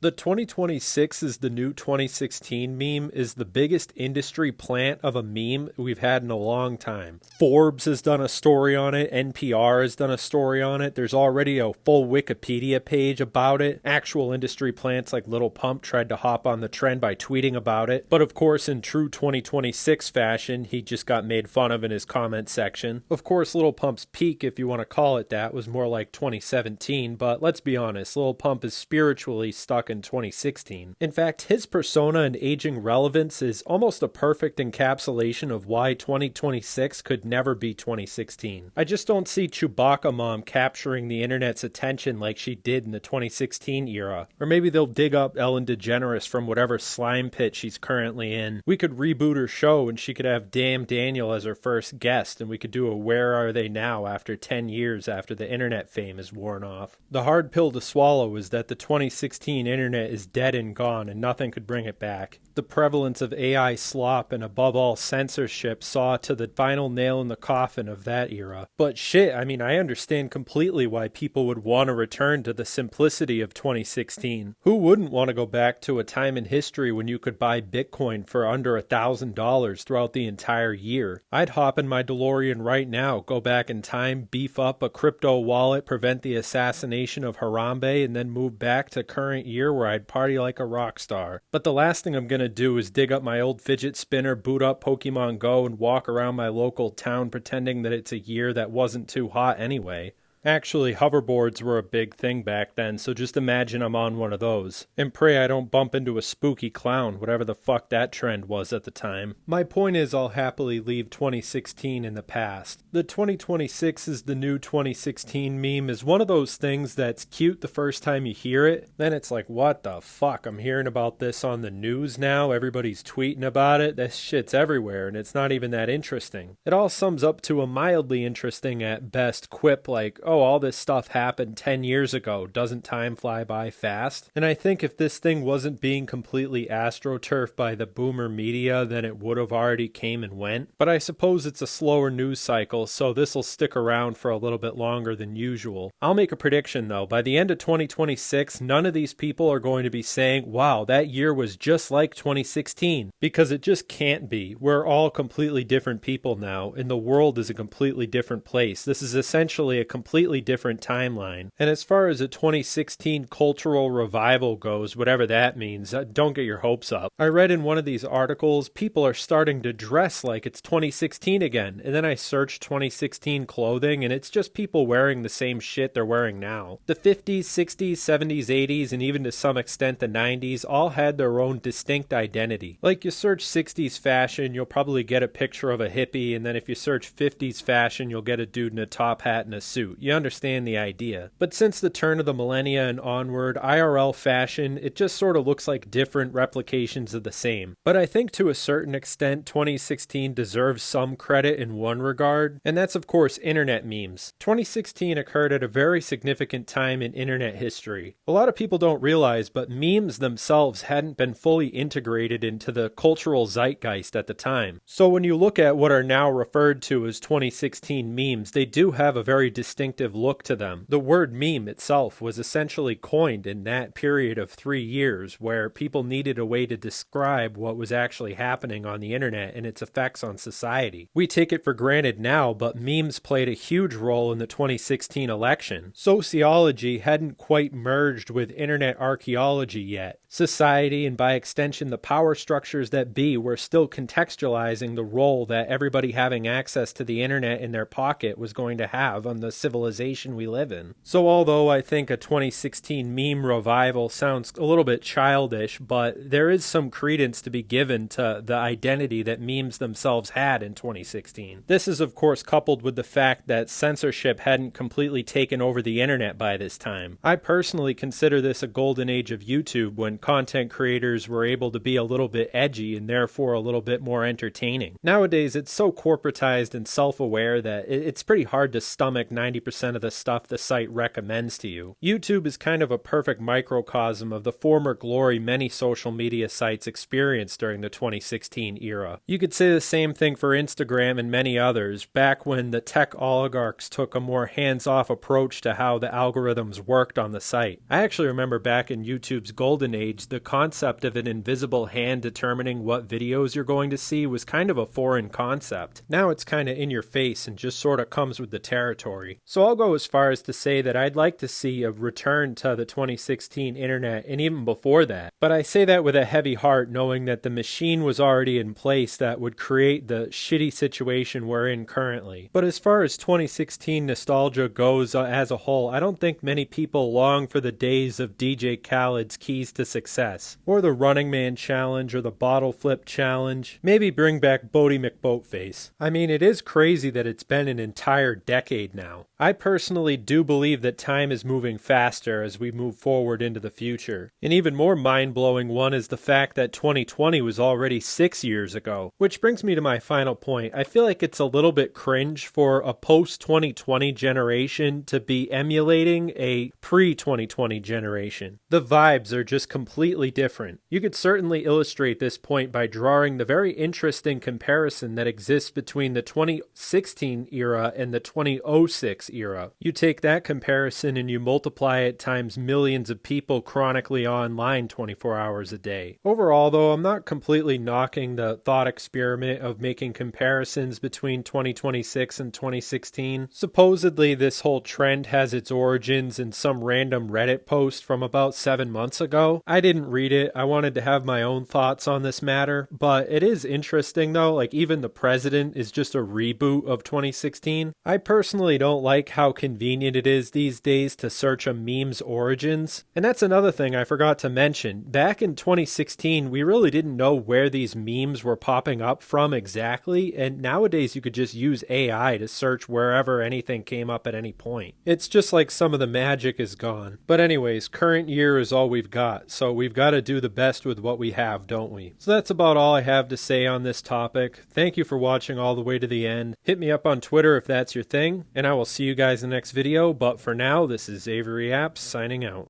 The 2026 is the new 2016 meme is the biggest industry plant of a meme we've had in a long time. Forbes has done a story on it. NPR has done a story on it. There's already a full Wikipedia page about it. Actual industry plants like Little Pump tried to hop on the trend by tweeting about it. But of course, in true 2026 fashion, he just got made fun of in his comment section. Of course, Little Pump's peak, if you want to call it that, was more like 2017. But let's be honest, Little Pump is spiritually stuck in 2016. In fact, his persona and aging relevance is almost a perfect encapsulation of why 2026 could never be 2016. I just don't see Chewbacca Mom capturing the internet's attention like she did in the 2016 era. Or maybe they'll dig up Ellen DeGeneres from whatever slime pit she's currently in. We could reboot her show and she could have Damn Daniel as her first guest, and we could do a Where Are They Now after 10 years after the internet fame is worn off. The hard pill to swallow is that the 2016 internet is dead and gone and nothing could bring it back. The prevalence of AI slop and above all censorship saw to the final nail in the coffin of that era. But shit, I mean, I understand completely why people would want to return to the simplicity of 2016. Who wouldn't want to go back to a time in history when you could buy Bitcoin for under $1,000 throughout the entire year? I'd hop in my DeLorean right now, go back in time, beef up a crypto wallet, prevent the assassination of Harambe, and then move back to current year where I'd party like a rock star. But the last thing I'm gonna do is dig up my old fidget spinner, boot up Pokemon Go, and walk around my local town pretending that it's a year that wasn't too hot anyway. Actually, hoverboards were a big thing back then, so just imagine I'm on one of those. And pray I don't bump into a spooky clown, whatever the fuck that trend was at the time. My point is I'll happily leave 2016 in the past. The 2026 is the new 2016 meme is one of those things that's cute the first time you hear it. Then it's like, what the fuck? I'm hearing about this on the news now. Everybody's tweeting about it. This shit's everywhere, and it's not even that interesting. It all sums up to a mildly interesting at best quip like, oh, all this stuff happened 10 years ago. Doesn't time fly by fast? And I think if this thing wasn't being completely astroturfed by the boomer media, then it would have already came and went. But I suppose it's a slower news cycle, so this'll stick around for a little bit longer than usual. I'll make a prediction though. By the end of 2026, none of these people are going to be saying, wow, that year was just like 2016. Because it just can't be. We're all completely different people now, and the world is a completely different place. This is essentially a completely different timeline. And as far as a 2016 cultural revival goes, whatever that means, don't get your hopes up. I read in one of these articles, people are starting to dress like it's 2016 again. And then I searched 2016 clothing, and it's just people wearing the same shit they're wearing now. The 50s, 60s, 70s, 80s, and even to some extent the 90s all had their own distinct identity. Like you search 60s fashion, you'll probably get a picture of a hippie, and then if you search 50s fashion, you'll get a dude in a top hat and a suit. You understand the idea. But since the turn of the millennia and onward, IRL fashion, it just sort of looks like different replications of the same. But I think to a certain extent, 2016 deserves some credit in one regard, and that's of course internet memes. 2016 occurred at a very significant time in internet history. A lot of people don't realize, but memes themselves hadn't been fully integrated into the cultural zeitgeist at the time. So when you look at what are now referred to as 2016 memes, they do have a very distinct look to them. The word meme itself was essentially coined in that period of 3 years where people needed a way to describe what was actually happening on the internet and its effects on society. We take it for granted now, but memes played a huge role in the 2016 election. Sociology hadn't quite merged with internet archaeology yet. Society, and by extension the power structures that be, were still contextualizing the role that everybody having access to the internet in their pocket was going to have on the civilization we live in. So although I think a 2016 meme revival sounds a little bit childish, but there is some credence to be given to the identity that memes themselves had in 2016. This is of course coupled with the fact that censorship hadn't completely taken over the internet by this time. I personally consider this a golden age of YouTube when content creators were able to be a little bit edgy and therefore a little bit more entertaining. Nowadays it's so corporatized and self-aware that it's pretty hard to stomach 90% 90% of the stuff the site recommends to you. YouTube is kind of a perfect microcosm of the former glory many social media sites experienced during the 2016 era. You could say the same thing for Instagram and many others, back when the tech oligarchs took a more hands-off approach to how the algorithms worked on the site. I actually remember back in YouTube's golden age, the concept of an invisible hand determining what videos you're going to see was kind of a foreign concept. Now it's kind of in your face and just sort of comes with the territory. So I'll go as far as to say that I'd like to see a return to the 2016 internet and even before that. But I say that with a heavy heart, knowing that the machine was already in place that would create the shitty situation we're in currently. But as far as 2016 nostalgia goes as a whole, I don't think many people long for the days of DJ Khaled's Keys to Success, or the Running Man Challenge, or the Bottle Flip Challenge. Maybe bring back Bodie McBoatface. I mean, it is crazy that it's been an entire decade now. I personally do believe that time is moving faster as we move forward into the future. An even more mind-blowing one is the fact that 2020 was already 6 years ago. Which brings me to my final point. I feel like it's a little bit cringe for a post-2020 generation to be emulating a pre-2020 generation. The vibes are just completely different. You could certainly illustrate this point by drawing the very interesting comparison that exists between the 2016 era and the 2006 era. You take that comparison and you multiply it times millions of people chronically online 24 hours a day. Overall, though, I'm not completely knocking the thought experiment of making comparisons between 2026 and 2016. Supposedly, this whole trend has its origins in some random Reddit post from about 7 months ago. I didn't read it. I wanted to have my own thoughts on this matter, but it is interesting though, like even the president is just a reboot of 2016. I personally don't like how convenient it is these days to search a meme's origins. And that's another thing I forgot to mention. Back in 2016, we really didn't know where these memes were popping up from exactly, and nowadays you could just use AI to search wherever anything came up at any point. It's just like some of the magic is gone. But anyways, current year is all we've got, so we've got to do the best with what we have, don't we? So that's about all I have to say on this topic. Thank you for watching all the way to the end. Hit me up on Twitter if that's your thing, and I will see you guys in the next video, but for now, this is Avery Apps signing out.